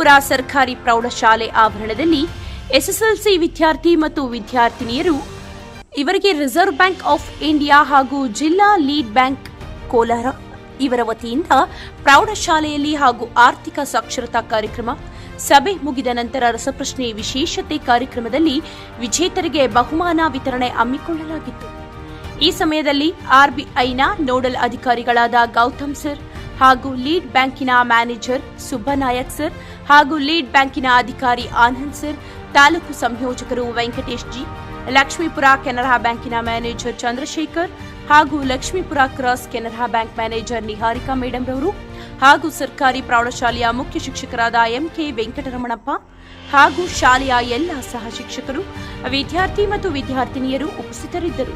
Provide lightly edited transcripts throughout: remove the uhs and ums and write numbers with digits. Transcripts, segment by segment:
ಲಕ್ಷ್ಮೀಪುರ ಸರ್ಕಾರಿ ಪ್ರೌಢಶಾಲೆ ಆವರಣದಲ್ಲಿ ಎಸ್ಎಸ್ಎಲ್ಸಿ ವಿದ್ಯಾರ್ಥಿ ಮತ್ತು ವಿದ್ಯಾರ್ಥಿನಿಯರು ಇವರಿಗೆ ರಿಸರ್ವ್ ಬ್ಯಾಂಕ್ ಆಫ್ ಇಂಡಿಯಾ ಹಾಗೂ ಜಿಲ್ಲಾ ಲೀಡ್ ಬ್ಯಾಂಕ್ ಕೋಲಾರ ಇವರ ವತಿಯಿಂದ ಪ್ರೌಢಶಾಲೆಯಲ್ಲಿ ಹಾಗೂ ಆರ್ಥಿಕ ಸಾಕ್ಷರತಾ ಕಾರ್ಯಕ್ರಮ ಸಭೆ ಮುಗಿದ ನಂತರ ರಸಪ್ರಶ್ನೆ ವಿಶೇಷತೆ ಕಾರ್ಯಕ್ರಮದಲ್ಲಿ ವಿಜೇತರಿಗೆ ಬಹುಮಾನ ವಿತರಣೆ ಹಮ್ಮಿಕೊಳ್ಳಲಾಗಿತ್ತು. ಈ ಸಮಯದಲ್ಲಿ ಆರ್ಬಿಐನ ನೋಡಲ್ ಅಧಿಕಾರಿಗಳಾದ ಗೌತಮ್ ಸರ್ ಹಾಗೂ ಲೀಡ್ ಬ್ಯಾಂಕಿನ ಮ್ಯಾನೇಜರ್ ಸುಬ್ಬನಾಯಕ್ ಸರ್ ಹಾಗೂ ಲೀಡ್ ಬ್ಯಾಂಕಿನ ಅಧಿಕಾರಿ ಆನಂದ್ ಸರ್, ತಾಲೂಕು ಸಂಯೋಜಕರು ವೆಂಕಟೇಶ್ ಜಿ, ಲಕ್ಷ್ಮೀಪುರ ಕೆನರಾ ಬ್ಯಾಂಕಿನ ಮ್ಯಾನೇಜರ್ ಚಂದ್ರಶೇಖರ್ ಹಾಗೂ Lakshmipura cross Canara bank manager Niharika madam ರವರು ಹಾಗೂ ಸರ್ಕಾರಿ ಪ್ರೌಢಶಾಲೆಯ ಮುಖ್ಯ ಶಿಕ್ಷಕರಾದ ಎಂಕೆ ವೆಂಕಟರಮಣಪ್ಪ ಹಾಗೂ ಶಾಲೆಯ ಎಲ್ಲ ಸಹ ಶಿಕ್ಷಕರು, ವಿದ್ಯಾರ್ಥಿ ಮತ್ತು ವಿದ್ಯಾರ್ಥಿನಿಯರು ಉಪಸ್ಥಿತರಿದ್ದರು.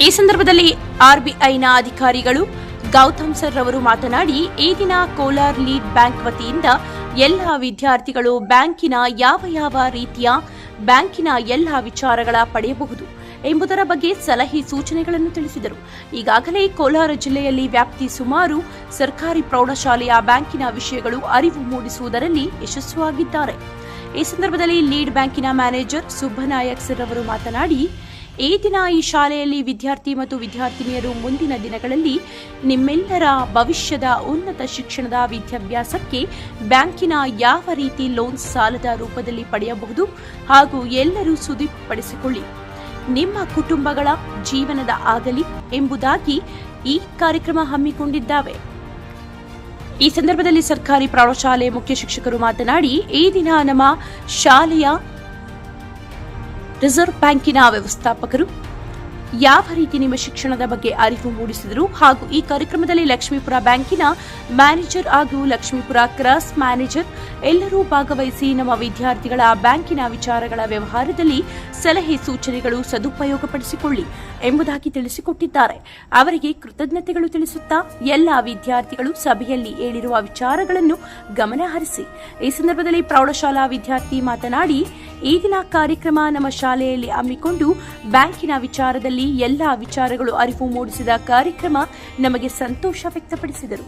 ಈ ಸಂದರ್ಭದಲ್ಲಿ ಆರ್ಬಿಐನ ಅಧಿಕಾರಿಗಳು ಗೌತಮ್ ಸರ್ ರವರು ಮಾತನಾಡಿ, ಈ ದಿನ ಕೋಲಾರ್ ಲೀಡ್ ಬ್ಯಾಂಕ್ ವತಿಯಿಂದ ಎಲ್ಲ ವಿದ್ಯಾರ್ಥಿಗಳು ಬ್ಯಾಂಕಿನ ಯಾವ ರೀತಿಯ ಬ್ಯಾಂಕಿನ ಎಲ್ಲ ವಿಚಾರಗಳ ಪಡೆಯಬಹುದು ಎಂಬುದರ ಬಗ್ಗೆ ಸಲಹೆ ಸೂಚನೆಗಳನ್ನು ತಿಳಿಸಿದರು. ಈಗಾಗಲೇ ಕೋಲಾರ ಜಿಲ್ಲೆಯಲ್ಲಿ ವ್ಯಾಪ್ತಿ ಸುಮಾರು ಸರ್ಕಾರಿ ಪ್ರೌಢಶಾಲೆಯ ಬ್ಯಾಂಕಿನ ವಿಷಯಗಳು ಅರಿವು ಮೂಡಿಸುವುದರಲ್ಲಿ ಯಶಸ್ವಿಯಾಗಿದ್ದಾರೆ. ಈ ಸಂದರ್ಭದಲ್ಲಿ ಲೀಡ್ ಬ್ಯಾಂಕಿನ ಮ್ಯಾನೇಜರ್ ಸುಬ್ಬನಾಯಕ್ ಸರ್ ಅವರು ಮಾತನಾಡಿ, ಈ ದಿನ ಈ ಶಾಲೆಯಲ್ಲಿ ವಿದ್ಯಾರ್ಥಿ ಮತ್ತು ವಿದ್ಯಾರ್ಥಿನಿಯರು ಮುಂದಿನ ದಿನಗಳಲ್ಲಿ ನಿಮ್ಮೆಲ್ಲರ ಭವಿಷ್ಯದ ಉನ್ನತ ಶಿಕ್ಷಣದ ವಿದ್ಯಾಭ್ಯಾಸಕ್ಕೆ ಬ್ಯಾಂಕಿನ ಯಾವ ರೀತಿ ಲೋನ್ ಸಾಲದ ರೂಪದಲ್ಲಿ ಪಡೆಯಬಹುದು ಹಾಗೂ ಎಲ್ಲರೂ ಸುದೃಢಪಡಿಸಿಕೊಳ್ಳಿ, ನಿಮ್ಮ ಕುಟುಂಬಗಳ ಜೀವನದ ಆಗಲಿ ಎಂಬುದಾಗಿ ಈ ಕಾರ್ಯಕ್ರಮ ಹಮ್ಮಿಕೊಂಡಿದ್ದಾವೆ. ಈ ಸಂದರ್ಭದಲ್ಲಿ ಸರ್ಕಾರಿ ಪ್ರೌಢಶಾಲೆ ಮುಖ್ಯ ಶಿಕ್ಷಕರು ಮಾತನಾಡಿ, ಈ ದಿನ ನಮ್ಮ ಶಾಲೆಯ ರಿಸರ್ವ್ ಬ್ಯಾಂಕಿನ ವ್ಯವಸ್ಥಾಪಕರು ಯಾವ ರೀತಿ ನಿಮ್ಮ ಶಿಕ್ಷಣದ ಬಗ್ಗೆ ಅರಿವು ಮೂಡಿಸಿದರು ಹಾಗೂ ಈ ಕಾರ್ಯಕ್ರಮದಲ್ಲಿ ಲಕ್ಷ್ಮೀಪುರ ಬ್ಯಾಂಕಿನ ಮ್ಯಾನೇಜರ್ ಹಾಗೂ ಲಕ್ಷ್ಮೀಪುರ ಕ್ರಾಸ್ ಮ್ಯಾನೇಜರ್ ಎಲ್ಲರೂ ಭಾಗವಹಿಸಿ ನಮ್ಮ ವಿದ್ಯಾರ್ಥಿಗಳ ಬ್ಯಾಂಕಿನ ವಿಚಾರಗಳ ವ್ಯವಹಾರದಲ್ಲಿ ಸಲಹೆ ಸೂಚನೆಗಳು ಸದುಪಯೋಗಪಡಿಸಿಕೊಳ್ಳಿ ಎಂಬುದಾಗಿ ತಿಳಿಸಿಕೊಟ್ಟಿದ್ದಾರೆ. ಅವರಿಗೆ ಕೃತಜ್ಞತೆಗಳು ತಿಳಿಸುತ್ತಾ ಎಲ್ಲ ವಿದ್ಯಾರ್ಥಿಗಳು ಸಭೆಯಲ್ಲಿ ಹೇಳಿರುವ ವಿಚಾರಗಳನ್ನು ಗಮನಹರಿಸಿ. ಈ ಸಂದರ್ಭದಲ್ಲಿ ಪ್ರೌಢಶಾಲಾ ವಿದ್ಯಾರ್ಥಿ ಮಾತನಾಡಿ, ಈ ದಿನ ಕಾರ್ಯಕ್ರಮ ನಮ್ಮ ಶಾಲೆಯಲ್ಲಿ ಹಮ್ಮಿಕೊಂಡು ಬ್ಯಾಂಕಿನ ವಿಚಾರದಲ್ಲಿ ಎಲ್ಲ ವಿಚಾರಗಳು ಅರಿವು ಮೂಡಿಸಿದ ಕಾರ್ಯಕ್ರಮ ನಮಗೆ ಸಂತೋಷ ವ್ಯಕ್ತಪಡಿಸಿದರು.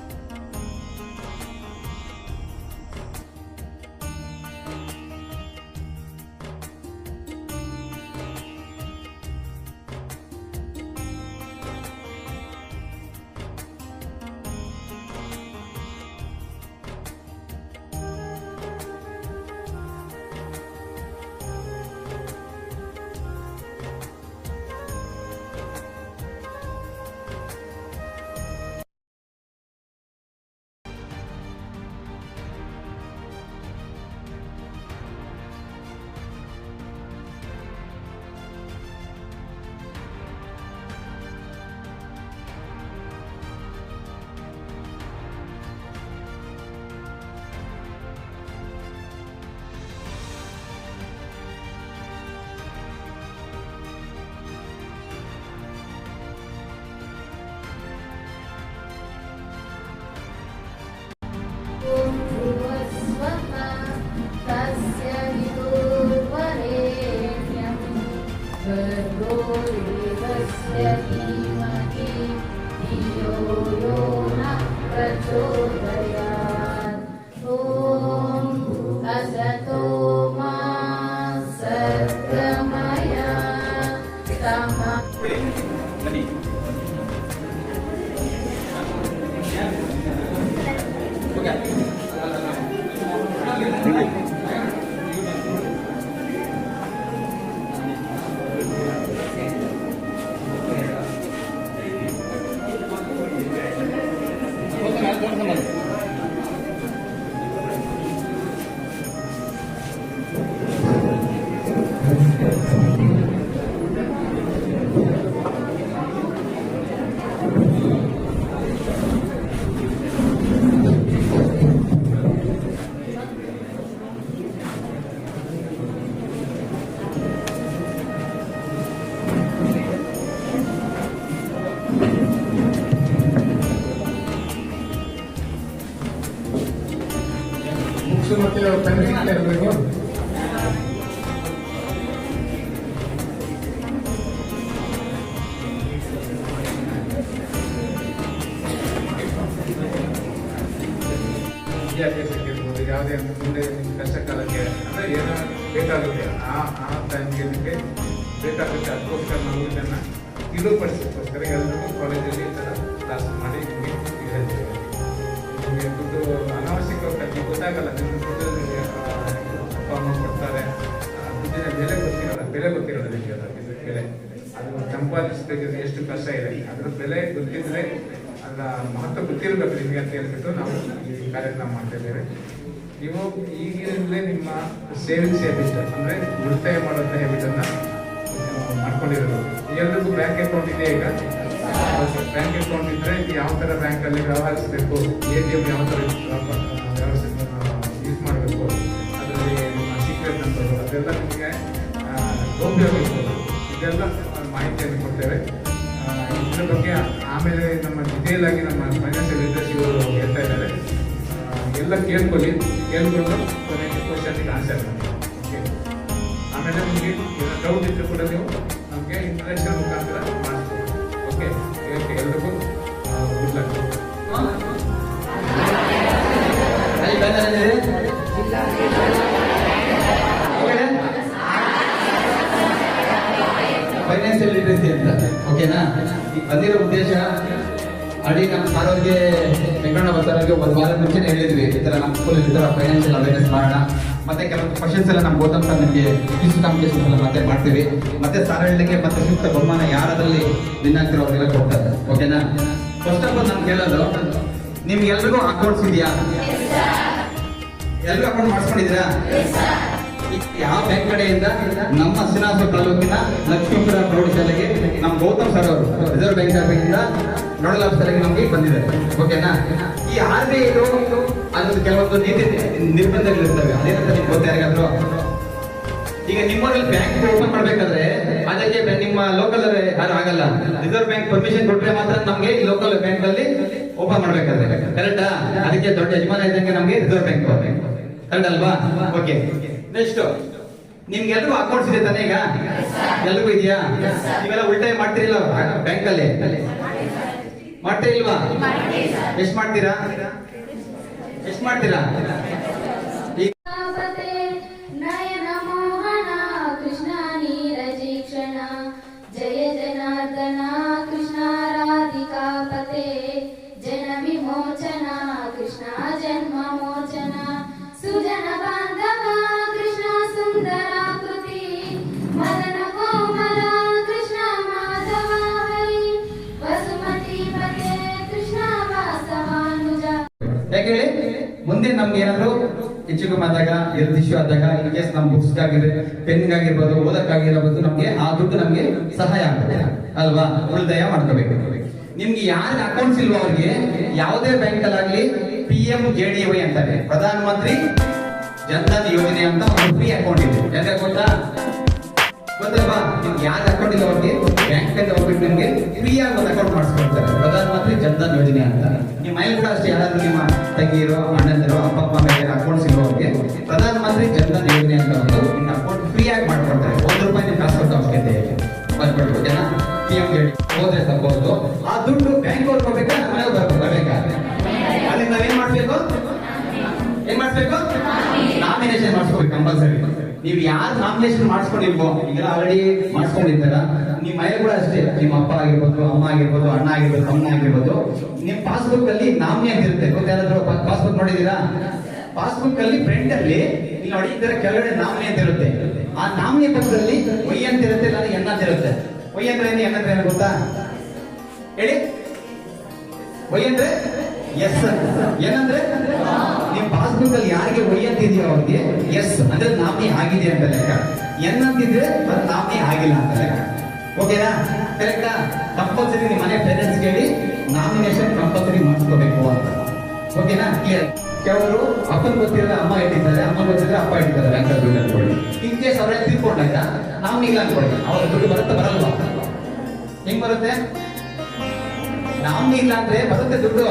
ಮತ್ತೆ ಪೆನ್ ಸಿಗ್ತಾ ಇರಬೇಕು. ವಿದ್ಯಾಭ್ಯಾಸಕ್ಕೆ ಇರ್ಬೋದು, ಯಾವುದೇ ಮುಂದೆ ನಿಮ್ಮ ಕಷ್ಟ ಕಾಲಕ್ಕೆ ಅಂದರೆ ಏನೋ ಬೇಕಾಗುತ್ತೆ ಆ ಟೈಮ್ಗೆ ನಿಮಗೆ ಬೇಕಾಗುತ್ತೆ. ಅದಕ್ಕೋಸ್ಕರ ನಾವು ಇದನ್ನು ತಿಳಿಪಡಿಸೋಕ್ಕೋಸ್ಕರ ಎಲ್ಲರಿಗೂ ಕಾಲೇಜಲ್ಲಿ ಈ ಥರ ಕ್ಲಾಸ್ ಮಾಡಿ ನಿಮಗೆ ಹೇಳ್ತೇವೆ. ನಿಮಗೆ ದುಡ್ಡು ಅನಾವಶ್ಯಕ ಖರ್ಚು ಗೊತ್ತಾಗಲ್ಲ, ನಿಮ್ಮ ದುಡ್ಡು ಅಪ್ಪ ಅಮ್ಮ ಕೊಡ್ತಾರೆ, ದುಡ್ಡಿನ ಬೆಲೆ ಗೊತ್ತಿರೋಲ್ಲ ನಿಮಗೆ, ಅದರ ಬೆಲೆ ಅದು ಸಂಪಾದಿಸಬೇಕಿದ್ರೆ ಎಷ್ಟು ಕಷ್ಟ ಇದೆ, ಅದರ ಬೆಲೆ ಗೊತ್ತಿದ್ರೆ ಅದರ ಮಹತ್ವ ಗೊತ್ತಿರಬೇಕು ನಿಮಗೆ ಅಂತ ಹೇಳ್ಬಿಟ್ಟು ನಾವು ಈ ಕಾರ್ಯಕ್ರಮ ಮಾಡ್ತಾ ಇದ್ದೇವೆ. ನೀವು ಈಗಿನಲ್ಲೇ ನಿಮ್ಮ ಸೇವಿಂಗ್ಸ್ ಹ್ಯಾಬಿಟ್ ಅಂದರೆ ಉಳಿತಾಯ ಮಾಡುವಂಥ ಹ್ಯಾಬಿಟನ್ನು ಮಾಡ್ಕೊಂಡಿರೋದು. ಎಲ್ಲರಿಗೂ ಬ್ಯಾಂಕ್ ಅಕೌಂಟ್ ಇದೆ ಈಗ. ಬ್ಯಾಂಕ್ ಅಕೌಂಟ್ ಇದ್ದರೆ ಯಾವ ಥರ ಬ್ಯಾಂಕಲ್ಲಿ ವ್ಯವಹರಿಸಬೇಕು, ATM ಯಾವ ಥರ ಯೂಸ್ ಮಾಡಬೇಕು, ಅದರಲ್ಲಿ ನಿಮ್ಮ ಸೀಕ್ರೆಟ್ ನಂಬರು ಅದೆಲ್ಲ ನಿಮಗೆ ಗೌಪ್ಯವಾಗಿ ಇರ್ಬೋದು. ಇದೆಲ್ಲ ಮಾಹಿತಿಯನ್ನು ಕೊಡ್ತೇವೆ. ಇದ್ರ ಬಗ್ಗೆ ಆಮೇಲೆ ನಮ್ಮ ಡಿಟೇಲ್ ಆಗಿ ನಮ್ಮ ಫೈನಾನ್ಷಿಯಲ್ ಲಿಟ್ರಸಿ ಅವರು ಹೇಳ್ತಾ ಇದ್ದಾರೆ. ಎಲ್ಲ ಕೇಳ್ಕೊಂಡು ಕೊನೆಗೆ ಕ್ವಶನ್ಗೆ ಆನ್ಸರ್ ಮಾಡಿ. ಓಕೆ, ಆಮೇಲೆ ನಿಮಗೆ ಡೌಟ್ ಇದ್ದರೂ ಕೂಡ ನೀವು ನಮಗೆ ಇಂಟ್ರಾಕ್ಷನ್ ಮುಖಾಂತರ ಮಾಡಿಸ್ಬೋದು. ಓಕೆ, ಎಲ್ರಿಗೂ ಗುಡ್ ಲಕ್. ಫೈನಾನ್ಷಿಯಲ್ ಲಿಟ್ರಸಿ ಅಂತ ಓಕೆನಾ. ಈಗ ಬಂದಿರೋ ಉದ್ದೇಶ ಅಡಿ ನಮ್ಮ ಸಾರೋರಿಗೆ ವೆಂಕಣ್ಣ ಬರ್ತಾರೋರಿಗೆ ಒಂದು ವಾರ ಮುಂಚೆನೇ ಹೇಳಿದ್ವಿ, ಈ ಥರ ನಮ್ಮ ಸ್ಕೂಲಲ್ಲಿ ಈ ಥರ ಫೈನಾನ್ಷಿಯಲ್ ಅವೇರ್ನೆಸ್ ಮಾಡೋಣ. ಮತ್ತೆ ಕೆಲವೊಂದು ಕ್ವಶನ್ಸ್ ಎಲ್ಲ ನಮ್ಮ ಗೌತಮ್ ಸರ್ ನಿಮಗೆ ಕ್ವಿಜ್ ಕಾಂಪಿಟೇಷನ್ಸ್ ಎಲ್ಲ ಮತ್ತೆ ಮಾಡ್ತೀವಿ. ಮತ್ತೆ ಸಾರಳಿಗೆ ಮತ್ತೆ ಸೂಕ್ತ ಬಹುಮಾನ ಯಾರದಲ್ಲಿ ವಿನ್ ಆಗ್ತಿರೋ ಅವ್ರಿಗೆಲ್ಲ ಕೊಡ್ತಾರೆ. ಓಕೆನಾ. ಫಸ್ಟ್ ಆಫ್ ಆಲ್ ನಾನು ಕೇಳೋದು, ನಿಮ್ಗೆಲ್ರಿಗೂ ಅಕೌಂಟ್ಸ್ ಇದೆಯಾ? ಎಲ್ರಿಗೂ ಅಕೌಂಟ್ ಮಾಡಿಸ್ಕೊಂಡಿದ್ದೀರಾ? ಯಾವ ಬ್ಯಾಂಕ್ ಕಡೆಯಿಂದ? ನಮ್ಮ ಶ್ರೀನಿವಾಸಪುರ ತಾಲೂಕಿನ ಲಕ್ಷ್ಮೀಪುರ ಪ್ರೌಢಶಾಲೆಗೆ ನಮ್ಮ ಗೌತಮ್ ಸರ್ ಅವರು ರಿಸರ್ವ್ ಬ್ಯಾಂಕ್ ಆಫೀಸಿಂದ ನೋಡಲ್ ಆಫೀಸರ್ಗೆ ನಮಗೆ ಬಂದಿದ್ದಾರೆ. ಓಕೆನಾ. ಈ RBI ಇದು ಅದೊಂದು ಕೆಲವೊಂದು ನೀತಿ ನಿರ್ಬಂಧಗಳಿರ್ತವೆ, ಅದೇನಂತ ನಿಮ್ಗೆ ಗೊತ್ತ ಯಾರಿಗಾದ್ರು? ಈಗ ನಿಮ್ಮಲ್ಲಿ ಬ್ಯಾಂಕ್ ಓಪನ್ ಮಾಡ್ಬೇಕಾದ್ರೆ ಅದಕ್ಕೆ ನಿಮ್ಮ ಲೋಕಲ್ ಯಾರು ಆಗಲ್ಲ, ರಿಸರ್ವ್ ಬ್ಯಾಂಕ್ ಪರ್ಮಿಷನ್ ಕೊಟ್ಟರೆ ಮಾತ್ರ ನಮ್ಗೆ ಈ ಲೋಕಲ್ ಬ್ಯಾಂಕ್ ಅಲ್ಲಿ ಓಪನ್ ಮಾಡ್ಬೇಕಾದ್ರೆ, ಕರೆಕ್ಟಾ? ಅದಕ್ಕೆ ದೊಡ್ಡ ಯಜಮಾನ ಇದ್ದಂಗೆ ನಮ್ಗೆ ರಿಸರ್ವ್ ಬ್ಯಾಂಕ್ ಕರೆಕ್ಟ್ ಅಲ್ವಾ? ಓಕೆ, ನೆಕ್ಸ್ಟ್ ನಿಮ್ಗೆಲ್ರಿಗೂ ಅಕೌಂಟ್ಸ್ ಇದೆ ತಾನೇ? ಈಗ ಎಲ್ರಿಗೂ ಇದೆಯಾ? ನೀವೆಲ್ಲ ಉಳಿತಾಯ ಮಾಡ್ತಿರಲ್ಲ ಬ್ಯಾಂಕ್ ಅಲ್ಲಿ? ಮಾಡ್ತೀರಾ ಇಲ್ವಾ? ಎಷ್ಟು ಮಾಡ್ತೀರಾ? ಎಷ್ಟು ಮಾಡ್ತೀರಾ? ನಯನ ಮೋಹನ ಕೃಷ್ಣ ನೀರಜೀಕ್ಷಣ ಜಯ ಜನಾರ್ದನ ಕೃಷ್ಣ ರಾಧಿಕಾಪತೆ ಜನ ವಿಮೋಚನ ಕೃಷ್ಣ ಜನ್ಮ ಮೋಚನ ಸುಜನ ಬಾಂಧವ ಕೃಷ್ಣ ಸುಂದರಾಕೃತಿ ಮದನ ಕೋಮಲ ಕೃಷ್ಣ ಮಾಧವ ಹರಿ ವಸುಮತಿ ಪತೆ ಕೃಷ್ಣ ವಾಸವಾನುಜ. ಯಾಕೆ ಹೇಳಿ, ಮುಂದೆ ನಮ್ಗೆ ಏನಾದ್ರು ಹೆಚ್ಚು ಕಮ್ಮಿ ಆದಾಗ, ಹೆಲ್ತ್ ಇಶ್ಯೂ ಆದಾಗ, ಇನ್ ಕೇಸ್ ನಮ್ಮ ಬುಕ್ಸ್ ಆಗಿರ್ಬೋದು, ಪೆನ್ ಆಗಿರ್ಬೋದು, ಓದಕ್ಕಾಗಿರ್ಬೋದು, ನಮ್ಗೆ ಆ ದುಡ್ಡು ನಮ್ಗೆ ಸಹಾಯ ಆಗುತ್ತೆ ಅಲ್ವಾ? ಉಳಿತಾಯ ಮಾಡ್ಕೋಬೇಕು. ನಿಮ್ಗೆ ಯಾರ ಅಕೌಂಟ್ಸ್ ಇಲ್ವೋ ಅವ್ರಿಗೆ ಯಾವುದೇ ಬ್ಯಾಂಕ್ ಅಲ್ಲಾಗ್ಲಿ PMJDY ಅಂತಾರೆ, ಪ್ರಧಾನ ಮಂತ್ರಿ ಜನ್ಧನ್ ಯೋಜನೆ ಅಂತ ಒಂದು ಫ್ರೀ ಅಕೌಂಟ್ ಇದೆ. ಯಾಕೆ ಗೊತ್ತಾ? ಗೊತ್ತಲ್ವಾ? ನಿಮ್ಗೆ ಯಾರ ಅಕೌಂಟ್ ಇಲ್ಲ ಅವ್ರಿಗೆ ಬ್ಯಾಂಕ್ ಅಂತ ಹೋಗ್ಬಿಟ್ಟು ನಿಮ್ಗೆ ಫ್ರೀ ಆಗಿ ಒಂದು ಅಕೌಂಟ್ ಮಾಡಿಸ್ಕೊಡ್ತಾರೆ, ಪ್ರಧಾನ ಮಂತ್ರಿ ಜನ್ಧನ್ ಯೋಜನೆ ಅಂತ. ನಿಮ್ಮ ಮನೇಲಿ ಕೂಡ ಅಷ್ಟೇ, ಯಾರಾದ್ರೂ ನಿಮ್ಮ ತಂಗಿರೋ ಅಣ್ಣಂದಿರೋ ಅಪ್ಪ ಅಮ್ಮ ಮೇಲೆ ಅಕೌಂಟ್ಸ್ ಇರೋ ಅವ್ರಿಗೆ ಪ್ರಧಾನ ಮಂತ್ರಿ ಜನ್ಧನ್ ಯೋಜನೆ ಅಂತ ಒಂದು ನಿಮ್ಮ ಅಕೌಂಟ್ ಫ್ರೀ ಆಗಿ ಮಾಡ್ಕೊಡ್ತಾರೆ. ₹1 ನೀವು ಕಾಸು ಕೊಟ್ಟು ಅವಶ್ಯಕತೆ ಬರ್ಕೊಡ್ಬೇಕು. ಓಕೆನಾ. PMJDY ಹೋದ್ರೆ ತಗೋದು, ಆ ದುಡ್ಡು ಬ್ಯಾಂಕ್ ಹೋಗ್ಬೇಕಾ ಮನೆಗೆ ಬರ್ಬೇಕಾ? ಅಲ್ಲಿ ನಾವೇನ್ ಮಾಡ್ಬೇಕು? ನಾಮಿನೇಷನ್ ಮಾಡಿಸ್ಕೋಬೇಕು ಕಂಪಲ್ಸರಿ. ನೀವು ಯಾರು ನಾಮಿನೇಷನ್ ಮಾಡಿಸ್ಕೊಂಡಿಲ್ವೋ, ಈಗೆಲ್ಲ ಆಲ್ರೆಡಿ ಮಾಡಿಸ್ಕೊಂಡಿರ್ತಾರ, ನಿಮ್ಮ ಮನೆ ಕೂಡ ಅಷ್ಟೇ, ನಿಮ್ಮ ಅಪ್ಪ ಆಗಿರ್ಬೋದು, ಅಮ್ಮ ಆಗಿರ್ಬೋದು, ಅಣ್ಣ ಆಗಿರ್ಬೋದು, ತಮ್ಮ ಆಗಿರ್ಬೋದು, ನಿಮ್ ಪಾಸ್ಬುಕ್ ಅಲ್ಲಿ ನಾಮಿನಿ ಅಂತ ಇರುತ್ತೆ. ಯಾರಾದ್ರೂ ಪಾಸ್ಬುಕ್ ನೋಡಿದೀರಾ? ಪಾಸ್ಬುಕ್ ಅಲ್ಲಿ ಫ್ರಂಟ್ ಅಲ್ಲಿ ಇಲ್ಲಿ ನೋಡಿ, ಇದರ ಕೆಳಗಡೆ ನಾಮಿನಿ ಅಂತ ಇರುತ್ತೆ. ಆ ನಾಮಿನಿ ಪಕ್ಕದಲ್ಲಿ ವೈ ಅಂತ ಇರುತ್ತೆ, ಇಲ್ಲ ಎನ್ ಅಂತ ಇರುತ್ತೆ. ವೈ ಅಂದ್ರೆ ಏನು, ಎನ್ ಅಂದ್ರೆ ಏನು ಗೊತ್ತಾ? ಹೇಳಿ. ವೈ ಅಂದ್ರೆ ಎಸ್, ಏನಂದ್ರೆ ನಿಮ್ ಪಾಸ್ಬುಕ್ ಅಲ್ಲಿ ಯಾರಿಗೆ ವೈ ಅಂತ ಇದೆಯೋ ಅವ್ರಿಗೆ ಎಸ್ ಅಂದ್ರೆ ನಾಮಿನಿ ಆಗಿದೆ ಅಂತ ಲೆಕ್ಕ. ಎನ್ ಅಂತಿದ್ರೆ ಅದು ನಾಮಿನಿ ಆಗಿಲ್ಲ ಅಂತ ಲೆಕ್ಕ. ಓಕೆನಾ? ಕರೆಕ್ಟಾ? ಕಂಪಲ್ಸರಿ ನಿಮ್ಮ ಮನೆ ಪೇರೆಂಟ್ಸ್ ಹೇಳಿ ನಾಮಿನೇಷನ್ ಕಂಪಲ್ಸರಿ ಮಾಡಿಸ್ಕೋಬೇಕು ಅಂತ. ಓಕೆನಾ? ಕ್ಲಿಯರ್. ಕೆಲವರು ಅಪ್ಪನ್ ಗೊತ್ತಿರಲ್ಲ ಅಮ್ಮ ಇಟ್ಟಿದ್ದಾರೆ, ಅಮ್ಮ ಗೊತ್ತಿದ್ರೆ ಅಪ್ಪ ಇಟ್ಟಿದ್ದಾರೆ ಬ್ಯಾಂಕ್ ದುಡ್ಡು ಅನ್ಕೊಳ್ಳಿ. ಇನ್ ಕೇಸ್ ಅವರೇ ತಿಳ್ಕೊಂಡಾಗ ನಾಮಿನಿ ಇಲ್ಲ ಅನ್ಕೊಳ್ಳಿ, ಅವ್ರ ದುಡ್ಡು ಬರುತ್ತೆ ಬರಲ್ವಾ? ಹೆಂಗ್ ಬರುತ್ತೆ? ನಾಮಿನಿ ಇಲ್ಲ ಅಂದ್ರೆ ಬರುತ್ತೆ ದುಡ್ಡು,